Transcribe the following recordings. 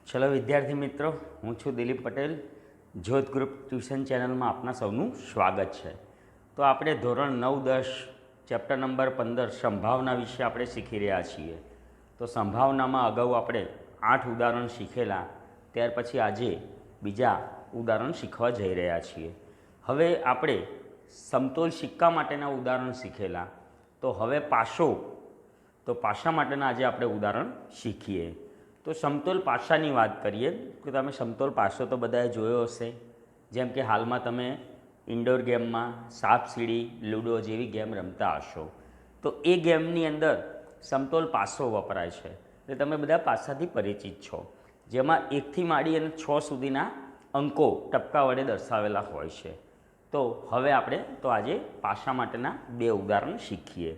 ચલો વિદ્યાર્થી મિત્રો, હું છું દિલીપ પટેલ. જ્યોત ગ્રુપ ટ્યુશન ચેનલમાં આપના સૌનું સ્વાગત છે. તો આપણે ધોરણ 9-10 ચેપ્ટર નંબર 15 સંભાવના વિશે આપણે શીખી રહ્યા છીએ. તો સંભાવનામાં અગાઉ આપણે 8 ઉદાહરણ શીખેલા, ત્યાર પછી આજે બીજા ઉદાહરણ શીખવા જઈ રહ્યા છીએ. હવે આપણે સમતોલ સિક્કા માટેના ઉદાહરણ શીખેલા, તો હવે પાસા માટેના આજે આપણે ઉદાહરણ શીખીએ. તો સમતોલ પાસાની વાત કરીએ કે તમે સમતોલ પાસો તો બધાએ જોયો હશે. જેમ કે હાલમાં તમે ઇન્ડોર ગેમમાં સાપ સીડી, લૂડો જેવી ગેમ રમતા હશો, તો એ ગેમની અંદર સમતોલ પાસો વપરાય છે. એટલે તમે બધા પાસાથી પરિચિત છો, જેમાં 1થી માંડી અને 6 સુધીના અંકો ટપકા વડે દર્શાવેલા હોય છે. તો હવે આપણે આજે પાસા માટેના 2 ઉદાહરણ શીખીએ.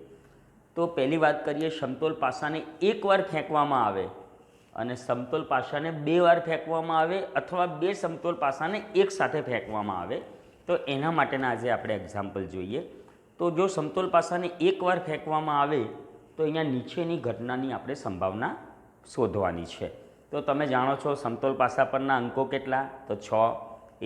તો પહેલી વાત કરીએ, સમતોલ પાસાને એકવાર ફેંકવામાં આવે અને સમતોલ પાસાને 2 વાર ફેંકવામાં આવે અથવા 2 સમતોલ પાસાને એકસાથે ફેંકવામાં આવે, તો એના માટેના આજે આપણે એક્ઝામ્પલ જોઈએ. તો જો સમતોલ પાસાને એકવાર ફેંકવામાં આવે તો અહીંયા નીચેની ઘટનાની આપણે સંભાવના શોધવાની છે. તો તમે જાણો છો સમતોલ પાસા પરના અંકો કેટલા? તો 6,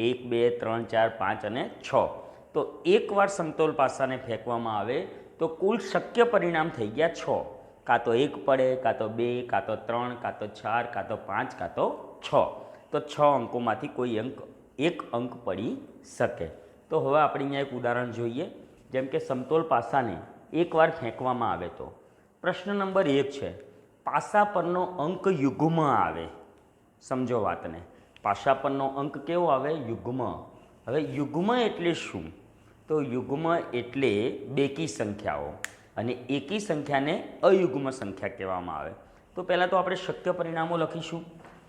1, 2, 3, 4, 5 અને 6. તો એકવાર સમતોલ પાસાને ફેંકવામાં આવે તો કુલ શક્ય પરિણામ થઈ ગયા 6. કાં તો 1 પડે, કાં તો 2, કાં તો 3, કાં તો 4, કાં તો 5, કાં તો 6. તો 6 અંકોમાંથી કોઈ એક અંક પડી શકે. તો હવે આપણે અહીંયા એક ઉદાહરણ જોઈએ. જેમ કે સમતોલ પાસાને એકવાર ફેંકવામાં આવે તો પ્રશ્ન નંબર 1 છે, પાસા પરનો અંક યુગ્મ આવે. સમજો વાતને, પાસા પરનો અંક કેવો આવે? યુગ્મ. હવે યુગ્મ એટલે શું? તો યુગ્મ એટલે બેકી સંખ્યાઓ, અને એકી સંખ્યાને અયુગ્મ સંખ્યા કહેવામાં આવે. તો પહેલાં તો આપણે શક્ય પરિણામો લખીશું.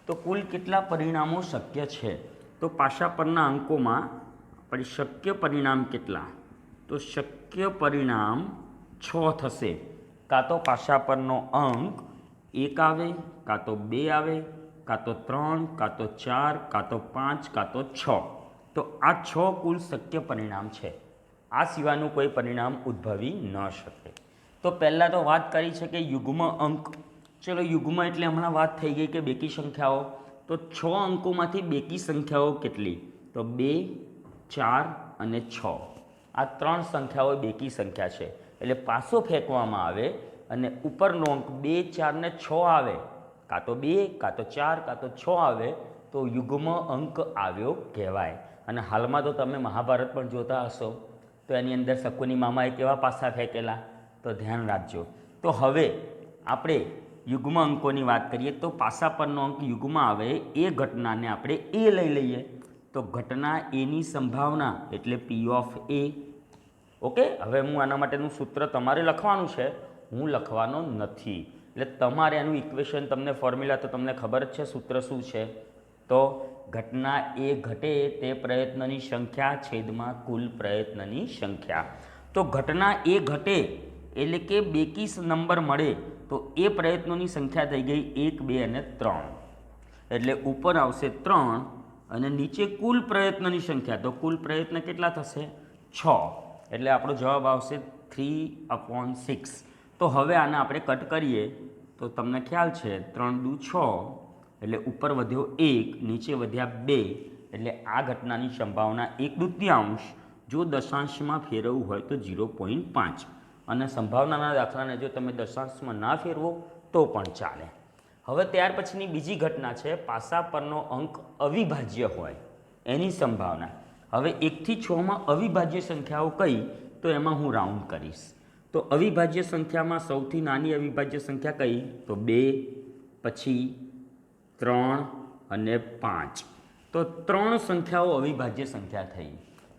તો કુલ કેટલા પરિણામો શક્ય છે? તો પાસા પરના અંકોમાં આપણે શક્ય પરિણામ કેટલા? તો શક્ય પરિણામ 6 થશે. કાં તો પાસા પરનો અંક 1 આવે, કાં તો 2 આવે, કાં તો 3, કાં તો 4, કાં તો 5, કાં તો 6. તો આ 6 કુલ શક્ય પરિણામ છે. આ સિવાયનું કોઈ પરિણામ ઉદ્ભવી ન શકે. તો પહેલાં તો વાત કરી છે કે યુગ્મ અંક. ચલો, યુગ્મ એટલે હમણાં વાત થઈ ગઈ કે બેકી સંખ્યાઓ. તો 6 અંકોમાંથી બેકી સંખ્યાઓ કેટલી? તો 2, 4 અને 6. આ 3 સંખ્યાઓ બેકી સંખ્યા છે. એટલે પાસો ફેંકવામાં આવે અને ઉપરનો અંક 2, 4 ને 6 આવે, કાં તો 2, કાં તો 4, કાં તો 6 આવે, તો યુગ્મ અંક આવ્યો કહેવાય. અને હાલમાં તો તમે મહાભારત પણ જોતા હશો, તો એની અંદર શકુની મામાએ કેવા પાસા ફેંકેલા? તો ધ્યાન રાખજો. તો હવે આપણે યુગ્મ અંકોની વાત કરીએ. તો પાસા પરનો અંક યુગ્મ આવે એ ઘટનાને આપણે એ લઈ લઈએ. તો ઘટના એની સંભાવના એટલે P ઓફ A. ઓકે, હવે હું આના માટેનું સૂત્ર તમારે લખવાનું છે, હું લખવાનો નથી. એટલે તમારે એનું ઇક્વેશન, તમને ફોર્મ્યુલા તો તમને ખબર જ છે સૂત્ર શું છે. તો ઘટના એ ઘટે તે પ્રયત્નની સંખ્યા છેદમાં કુલ પ્રયત્નની સંખ્યા. તો ઘટના એ ઘટે એટલે કે બેકી નંબર મળે તો એ પ્રયત્નોની સંખ્યા થઈ ગઈ 1, 2 અને 3. એટલે ઉપર આવશે 3 અને નીચે કુલ પ્રયત્નની સંખ્યા. તો કુલ પ્રયત્ન કેટલા થશે? 6. એટલે આપણો જવાબ આવશે 3/6. તો હવે આને આપણે કટ કરીએ તો તમને ખ્યાલ છે 3 દુ 6, એટલે ઉપર વધ્યો 1, નીચે વધ્યા 2. એટલે આ ઘટનાની સંભાવના 1/2. જો દશાંશમાં ફેરવવું હોય તો 0.5. અને સંભાવનાના દાખલાને જો તમે દશાંશમાં ના ફેરવો તો પણ ચાલે. હવે ત્યાર પછીની બીજી ઘટના છે, પાસા પરનો અંક અવિભાજ્ય હોય એની સંભાવના. હવે 1થી 6માં અવિભાજ્ય સંખ્યાઓ કઈ? તો એમાં હું રાઉન્ડ કરીશ. તો અવિભાજ્ય સંખ્યામાં સૌથી નાની અવિભાજ્ય સંખ્યા કઈ? તો 2, પછી 3 અને 5. તો 3 સંખ્યાઓ અવિભાજ્ય સંખ્યા થઈ.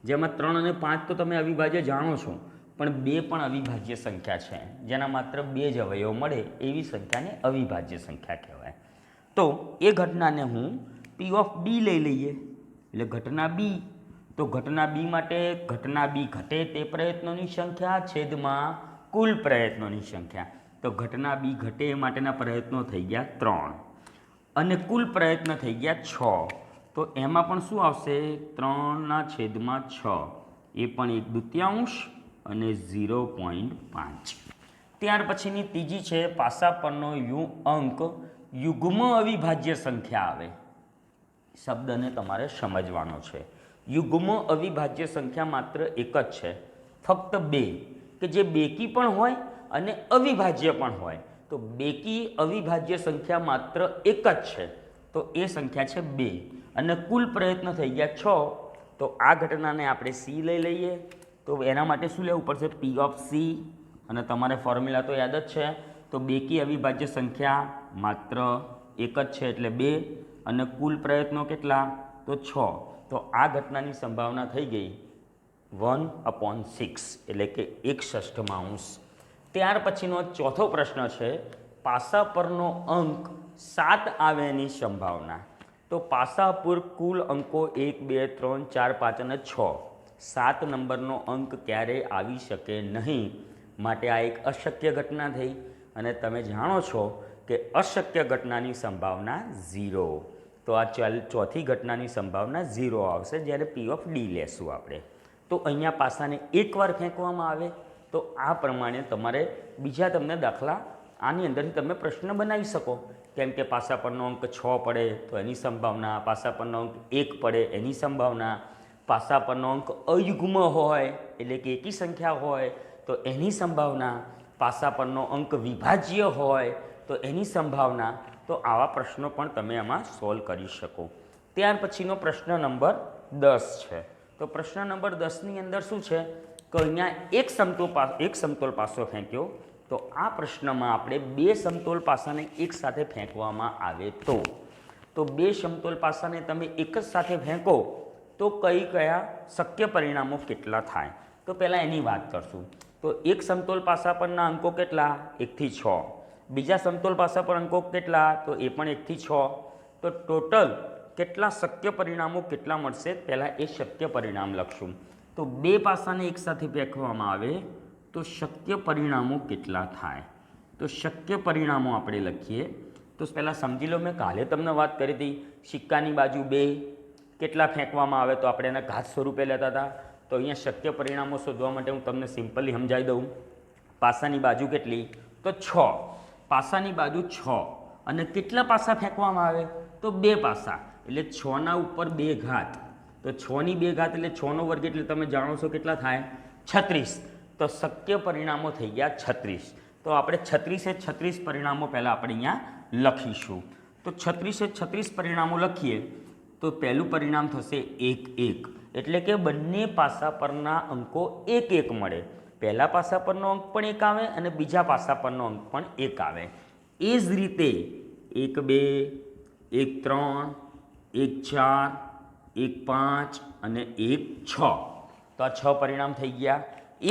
જેમાં 3 અને 5 તો તમે અવિભાજ્ય જાણો છો, પણ 2 પણ અવિભાજ્ય સંખ્યા છે. જેના માત્ર 2 જ અવયવ મળે એવી સંખ્યાને અવિભાજ્ય સંખ્યા કહેવાય. તો એ ઘટનાને હું P ઓફ B લઈ લઈએ, એટલે ઘટના B. તો ઘટના B માટે ઘટના B ઘટે તે પ્રયત્નોની સંખ્યા છેદમાં કુલ પ્રયત્નોની સંખ્યા. તો ઘટના B ઘટે એ માટેના પ્રયત્નો થઈ ગયા 3 અને કુલ પ્રયત્ન થઈ ગયા 6. તો એમાં પણ શું આવશે? 3/6. એ પણ 1/2 અને 0.5. ત્યાર પછીની ત્રીજી છે, પાસા પરનો અંક યુગ્મ અવિભાજ્ય સંખ્યા આવે, શબ્દને તમારે સમજવાનો છે. યુગ્મ અવિભાજ્ય સંખ્યા માત્ર એક જ છે, ફક્ત બે, કે જે બેકી પણ હોય અને અવિભાજ્ય પણ હોય. તો બેકી અવિભાજ્ય સંખ્યા માત્ર એક જ છે, તો એ સંખ્યા છે 2 અને કુલ પ્રયત્ન થઈ ગયા 6. તો આ ઘટનાને આપણે સી લઈ લઈએ. તો એના માટે શું લેવું પડશે? પી ઓફ સી. અને તમારે ફોર્મ્યુલા તો યાદ જ છે. તો બેકી અવિભાજ્ય સંખ્યા માત્ર એક જ છે એટલે 2 અને કુલ પ્રયત્નો કેટલા? તો 6. તો આ ઘટનાની સંભાવના થઈ ગઈ 1/6 એટલે કે 1/6. ત્યાર પછીનો ચોથો પ્રશ્ન છે, પાસા પરનો અંક 7 આવે એની સંભાવના. તો પાસા પર કુલ અંકો 1 2 3 4 5 અને 6. 7 નંબરનો અંક ક્યારેય આવી શકે નહીં, માટે આ એક અશક્ય ઘટના થઈ. અને તમે જાણો છો કે અશક્ય ઘટનાની સંભાવના 0. તો આ ચોથી ઘટનાની સંભાવના 0 આવશે જ્યારે પી ઓફ ડી લેશું આપણે. તો અહીંયા પાસાને એકવાર ફેંકવામાં આવે. તો આ પ્રમાણે તમારે બીજા તમને દાખલા આની અંદરથી તમે પ્રશ્ન બનાવી શકો. કેમ કે પાસા પરનો અંક 6 પડે તો એની સંભાવના, પાસા પરનો અંક 1 પડે એની સંભાવના, પાસા પરનો અંક અયુગ્મ હોય એટલે કે એકી સંખ્યા હોય તો એની સંભાવના, પાસા પરનો અંક વિભાજ્ય હોય તો એની સંભાવના. તો આવા પ્રશ્નો પણ તમે આમાં સોલ્વ કરી શકો. ત્યાર પછીનો પ્રશ્ન નંબર 10 છે. તો પ્રશ્ન નંબર 10ની અંદર શું છે કે અહીંયા એક સમતોલ પાસો ફેંક્યો. તો આ પ્રશ્નમાં આપણે 2 સમતોલ પાસાને એક સાથે ફેંકવામાં આવે તો 2 સમતોલ પાસાને તમે એક જ સાથે ફેંકો તો કયા શક્ય પરિણામો કેટલા થાય? તો પહેલાં એની વાત કરશું. તો એક સમતોલ પાસા પરના અંકો કેટલા? 1 થી 6. બીજા સમતોલ પાસા પર અંકો કેટલા? તો એ પણ 1 થી 6. તો ટોટલ કેટલા શક્ય પરિણામો કેટલા મળશે? પહેલાં એ શક્ય પરિણામ લખશું. તો 2 પાસાને એક સાથે ફેંકવામાં આવે તો શક્ય પરિણામો કેટલા થાય? તો શક્ય પરિણામો આપણે લખીએ. તો પહેલાં સમજી લો, મેં કાલે તમને વાત કરી હતી, સિક્કાની બાજુ 2 કેટલા ફેંકવામાં આવે તો આપણે એના ઘાત સ્વરૂપે લેતા હતા. તો અહીંયા શક્ય પરિણામો શોધવા માટે હું તમને સિમ્પલી સમજાવી દઉં. પાસાની બાજુ કેટલી? તો 6. પાસાની બાજુ 6 અને કેટલા પાસા ફેંકવામાં આવે? તો 2 પાસા એટલે 6ના ઉપર 2 ઘાત. તો 6ની 2 ઘાત એટલે 6નો વર્ગ એટલે તમે જાણો છો કેટલા થાય? 36. તો શક્ય પરિણામો થઈ ગયા 36. તો આપણે 36 પરિણામો પહેલાં આપણે અહીંયા લખીશું. તો 36 પરિણામો લખીએ તો પહેલું પરિણામ થશે 1 1 એટલે કે બંને પાસા પરના અંકો 1 1 મળે. પહેલા પાસા પરનો અંક પણ 1 આવે અને બીજા પાસા પરનો અંક પણ 1 આવે. એ જ રીતે 1 2 1 3 1 4 1 5 અને 1 6. તો આ 6 પરિણામ થઈ ગયા.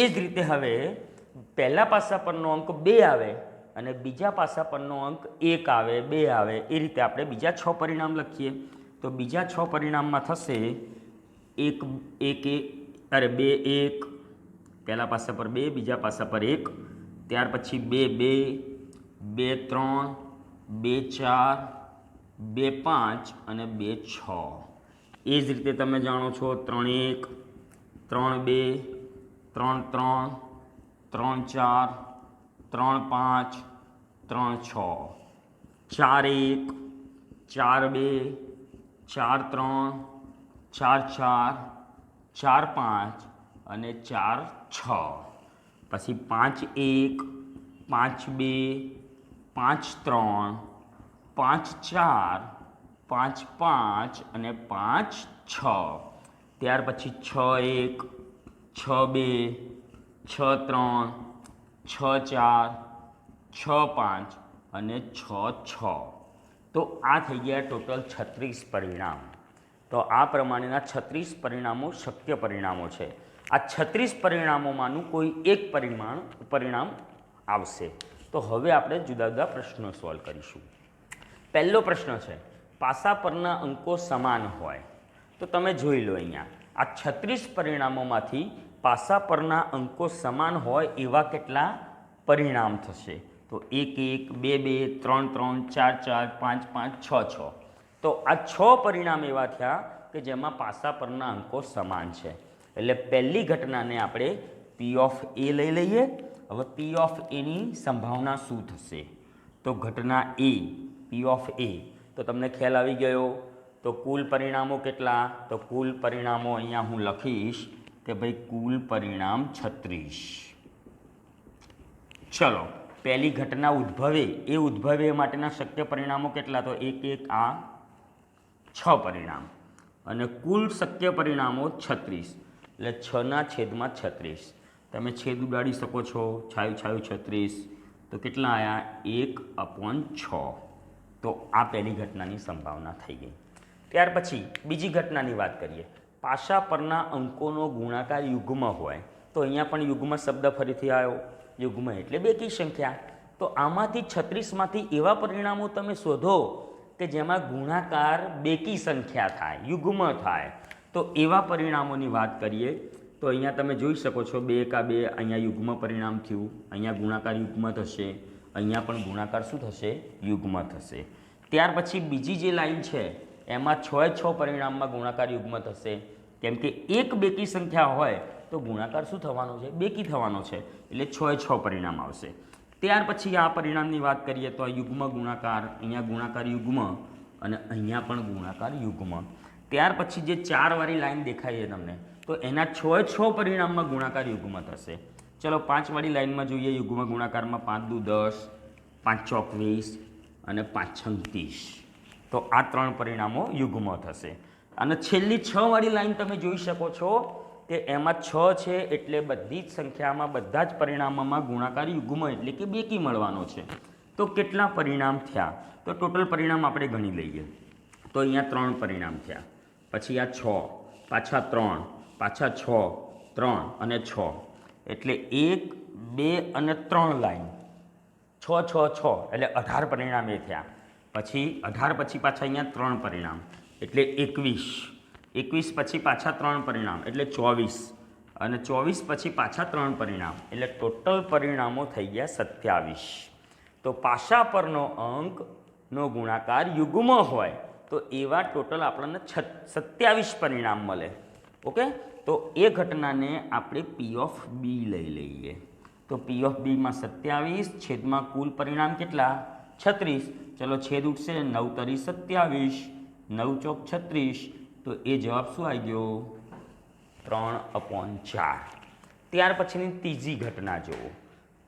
એ જ રીતે હવે પહેલા પાસા પરનો અંક 2 આવે અને બીજા પાસા પરનો અંક 1 આવે 2 આવે. એ રીતે આપણે બીજા 6 પરિણામ લખીએ. તો બીજા 6 પરિણામમાં થશે 2 1 પહેલા પાસા પર 2, બીજા પાસા પર 1, ત્યાર પછી 2 2 2 3 2 4 2 5 અને 2 6. એ જ રીતે તમે જાણો છો 3 1 3 2 3 3 3 4 3 5 3 6 4 1 4 2 4 3 4 4 4 5 અને 4 6. પછી 5 1 5 2 5 3 5 4 5 5 અને 5 6. ત્યાર પછી 6 1 6 2 6 3 6 4 6 5 અને 6 6. તો આ થઈ ગયા ટોટલ 36 પરિણામ. તો આ પ્રમાણેના 36 પરિણામો શક્ય પરિણામો છે. આ 36 પરિણામોમાંનું કોઈ એક પરિણામ આવશે. તો હવે આપણે જુદા જુદા પ્રશ્નો સોલ્વ કરીશું. પહેલો પ્રશ્ન છે, પાસા પરના અંકો સમાન હોય. તો તમે જોઈ લો અહીંયા આ 36 પરિણામોમાંથી પાસા પરના અંકો સમાન હોય એવા કેટલા પરિણામ થશે? તો 1 1 2 2 3 3 4 4 5 5 6 6. તો આ 6 પરિણામ એવા થયા કે જેમાં પાસા પરના અંકો સમાન છે. એટલે પહેલી ઘટનાને આપણે પી ઓફ એ લઈ લઈએ. હવે પી ઓફ એની સંભાવના શું થશે? તો ઘટના એ પી ઓફ એ, તો તમને ખ્યાલ આવી ગયો. તો કુલ પરિણામો કેટલા? તો કુલ પરિણામો અહીંયા હું લખીશ કે ભાઈ કુલ પરિણામ 36. ચલો, પહેલી ઘટના ઉદ્ભવે એ ઉદ્ભવે માટેના શક્ય પરિણામો કેટલા? તો એક એક આ 6 પરિણામ અને કુલ શક્ય પરિણામો 36, એટલે 6/36. તમે છેદ ઉડાડી શકો છો, છાયું છાયું 36, તો કેટલા આવ્યા? 1/6. તો આ પહેલી ઘટનાની સંભાવના થઈ ગઈ. ત્યાર પછી બીજી ઘટનાની વાત કરીએ. પાસા પરના અંકોનો ગુણાકાર યુગ્મ હોય, તો અહીંયા પણ યુગ્મ શબ્દ ફરીથી આવ્યો. યુગ્મ એટલે બેકી સંખ્યા. તો આમાંથી 36માંથી એવા પરિણામો તમે શોધો કે જેમાં ગુણાકાર બેકી સંખ્યા થાય, યુગ્મ થાય. તો એવા પરિણામોની વાત કરીએ તો અહીંયા તમે જોઈ શકો છો 2 × 2, અહીંયા યુગ્મ પરિણામ થયું, અહીંયા ગુણાકાર યુગ્મ થશે, અહીંયા પણ ગુણાકાર શું થશે? યુગ્મ થશે. ત્યાર પછી બીજી જે લાઈન છે એમાં 6 પરિણામમાં ગુણાકાર યુગ્મ થશે, કેમ કે એક બેકી સંખ્યા હોય તો ગુણાકાર શું થવાનો છે? બેકી થવાનો છે, એટલે 6 પરિણામ આવશે. ત્યાર પછી આ પરિણામની વાત કરીએ તો યુગ્મ ગુણાકાર, અહીંયા ગુણાકાર યુગ્મ અને અહીંયા પણ ગુણાકાર યુગ્મ. ત્યાર પછી જે 4 વાળી લાઈન દેખાય છે તમને, તો એના 6 પરિણામમાં ગુણાકાર યુગ્મ થશે. ચલો 5 વાળી લાઈનમાં જોઈએ. યુગ્મ ગુણાકારમાં 5 દુ 10, 5 ચોક 20 અને 5 છંગ 30. તો આ 3 પરિણામો યુગ્મ થશે. અને છેલ્લી 6 વાળી લાઈન તમે જોઈ શકો છો કે એમાં 6 છે, એટલે બધી જ સંખ્યામાં બધા જ પરિણામોમાં ગુણાકાર યુગ્મ એટલે કે બેકી મળવાનો છે. તો કેટલા પરિણામ થયા? તો ટોટલ પરિણામ આપણે ગણી લઈએ. તો અહીંયા 3 પરિણામ થયા, પછી આ 6, પાછા 3, પાછા 6, 3 અને 6, એટલે 1, 2 અને 3 લાઈન 6, 6, 6 એટલે 18 પરિણામ એ થયા. પછી 18 પછી પાછા અહીંયા 3 પરિણામ એટલે 21, 21 પછી પાછા 3 પરિણામ એટલે 24 અને 24 પછી પાછા 3 પરિણામ એટલે ટોટલ પરિણામો થઈ ગયા 27. તો પાસા પરનો અંકનો ગુણાકાર યુગ્મ હોય તો એવા ટોટલ આપણને 27 પરિણામ મળે. ઓકે, તો એ ઘટનાને આપણે પી ઓફ બી લઈ લઈએ. તો પી ઓફ બીમાં 27 છેદમાં કુલ પરિણામ કેટલા? 36. ચલો છેદ ઉઠશે, 9 તરી 27, 9 ચોક 36, તો એ જવાબ શું આવી ગયો? 3/4. ત્યાર પછીની ત્રીજી ઘટના જુઓ.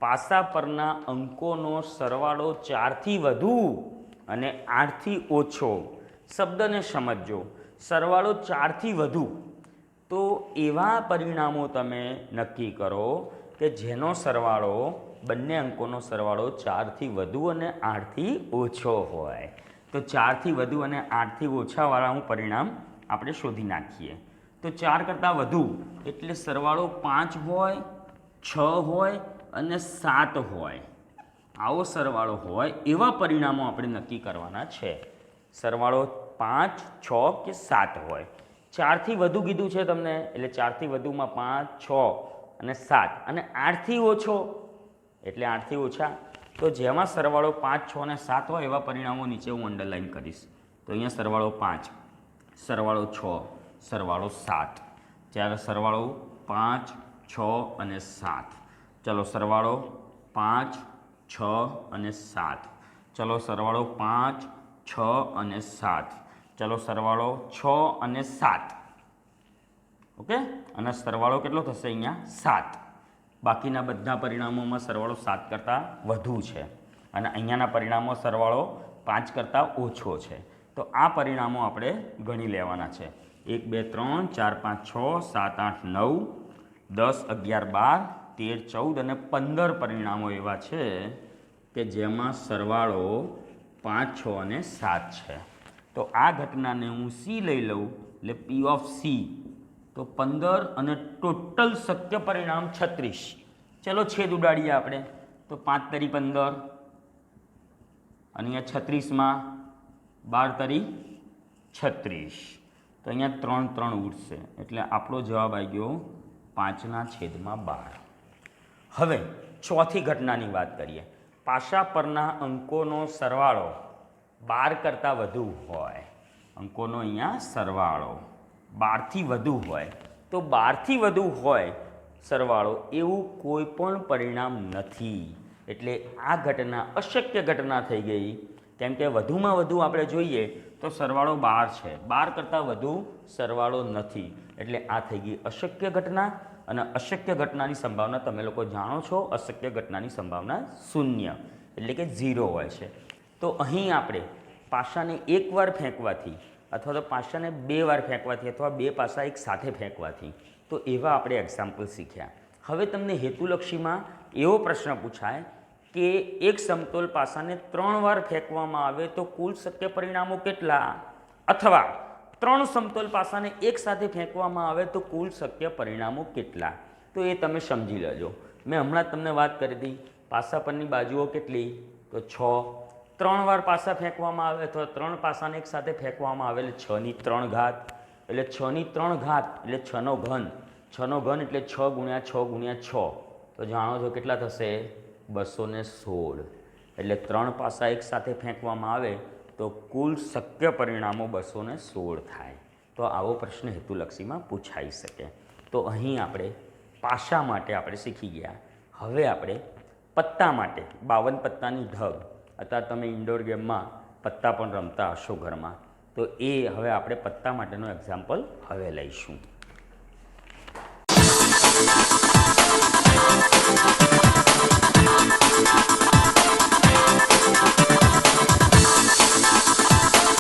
પાસા પરના અંકોનો સરવાળો 4થી વધુ અને 8થી ઓછો. શબ્દને સમજો. સરવાળો 4થી વધુ, તો એવા પરિણામો તમે નક્કી કરો કે જેનો સરવાળો, બંને અંકોનો સરવાળો 4થી વધુ અને 8થી ઓછો હોય. તો 4થી વધુ અને 8થી ઓછાવાળાનું પરિણામ આપણે શોધી નાખીએ. તો 4 કરતાં વધુ એટલે સરવાળો 5 હોય, 6 હોય અને 7 હોય. આવો સરવાળો હોય એવા પરિણામો આપણે નક્કી કરવાના છે. સરવાળો 5, 6 કે 7 હોય. 4થી વધુ કીધું છે તમને, એટલે 4થી વધુમાં 5, 6 અને 7 અને 8થી ઓછો એટલે 8થી ઓછા. તો જેમાં સરવાળો 5, 6 અને 7 હોય એવા પરિણામો નીચે હું અંડરલાઈન કરીશ. તો અહીંયા સરવાળો 5, સરવાળો 6, સરવાળો 7. જ્યારે સરવાળો 5, 6 અને 7. ચલો સરવાળો 5, 6 અને 7. ચલો સરવાળો 5, 6 અને 7. ચલો સરવાળો 6 અને 7. ઓકે, અને સરવાળો કેટલો થશે અહીંયા? 7. બાકીના બધા પરિણામોમાં સરવાળો 7 કરતાં વધુ છે અને અહીંયાના પરિણામો સરવાળો 5 કરતાં ઓછો છે. તો આ પરિણામો આપણે ગણી લેવાના છે. 1, 2, 3, 4, 5, 6, 7, 8, 9, 10, 11, 12, 13, 14 અને 15 પરિણામો એવા છે કે જેમાં સરવાળો 5, 6 અને 7 છે. તો આ ઘટનાને હું સી લઈ લઉં એટલે પી ઓફ સી. તો 15 અને ટોટલ શક્ય પરિણામ 36. ચલો છેદ ઉડાડીએ આપણે. તો 5 તરી 15 અને અહીંયા 36માં 12 તરી 36. તો અહીંયા 3, 3 ઉઠશે એટલે આપણો જવાબ આવી ગયો 5/12. હવે ચોથી ઘટનાની વાત કરીએ. પાસા પરના અંકોનો સરવાળો 12 કરતાં વધુ હોય. અંકોનો અહીંયા સરવાળો 12થી વધુ હોય. તો 12થી વધુ હોય સરવાળો એવું કોઈ પણ પરિણામ નથી. એટલે આ ઘટના અશક્ય ઘટના થઈ ગઈ, કેમ કે વધુમાં વધુ આપણે જોઈએ તો સરવાળો 12 છે, 12 કરતાં વધુ સરવાળો નથી, એટલે આ થઈ ગઈ અશક્ય ઘટના. અને અશક્ય ઘટનાની સંભાવના તમે લોકો જાણો છો, અશક્ય ઘટનાની સંભાવના 0 એટલે કે 0 હોય છે. તો અહીં આપણે પાસાને એકવાર ફેંકવાથી અથવા તો પાસાને 2 વાર ફેંકવાથી અથવા 2 પાસા એક સાથે ફેંકવાથી, તો એવા આપણે એક્ઝામ્પલ શીખ્યા. હવે તમને હેતુલક્ષીમાં એવો પ્રશ્ન પૂછાય કે એક સમતોલ પાસાને 3 વાર ફેંકવામાં આવે તો કુલ શક્ય પરિણામો કેટલા, અથવા 3 સમતોલ પાસાને એક સાથે ફેંકવામાં આવે તો કુલ શક્ય પરિણામો કેટલા. તો એ તમે સમજી લેજો. મેં હમણાં જ તમને વાત કરી હતી, પાસા પરની બાજુઓ કેટલી, તો 6. 3 વાર પાસા ફેંકવામાં આવે અથવા 3 પાસાને એક સાથે ફેંકવામાં આવે એટલે 6 ની 3 ઘાત, એટલે 6 ની 3 ઘાત એટલે 6 નો ઘન. 6 નો ઘન એટલે 6 ગુણ્યા 6 ગુણ્યા 6, તો જાણો છો કેટલા થશે, 216. એટલે 3 પાસા એક સાથે ફેંકવામાં આવે તો કુલ શક્ય પરિણામો 216 થાય. તો આવો પ્રશ્ન હેતુલક્ષીમાં પૂછાઈ શકે. તો અહીં આપણે પાસા માટે આપણે શીખી ગયા. હવે આપણે પત્તા માટે 52 પત્તાની ઢગ, અત્યારે તમે ઇન્ડોર ગેમમાં પત્તા પણ રમતા હશો ઘરમાં, તો એ હવે આપણે પત્તા માટેનો એક્ઝામ્પલ હવે લઈશું.